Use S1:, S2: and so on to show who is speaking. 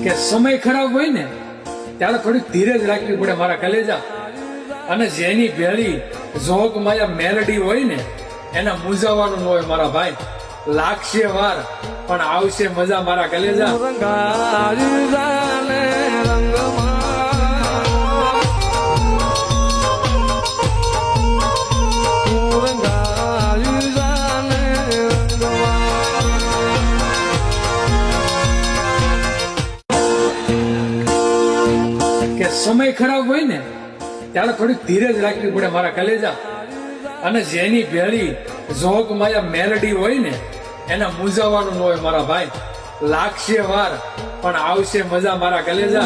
S1: કે સમય ખરાબ હોય ને ત્યારે થોડીક ધીરજ રાખવી પડે મારા કલેજા. અને જેની ભેળી જોગ માયા મેલડી હોય ને એને મૂંઝાવાનું ન હોય મારા ભાઈ. લાગશે વાર પણ આવશે મજા મારા કલેજા. કે સમય ખરાબ હોય ને ત્યારે થોડીક ધીરજ રાખવી પડે મારા કલેજા. અને જેની ભેળી જોગ માયા મેલડી હોય ને એને મૂંઝાવાનું ન હોય મારા ભાઈ. લાગશે વાર પણ આવશે મજા મારા કલેજા.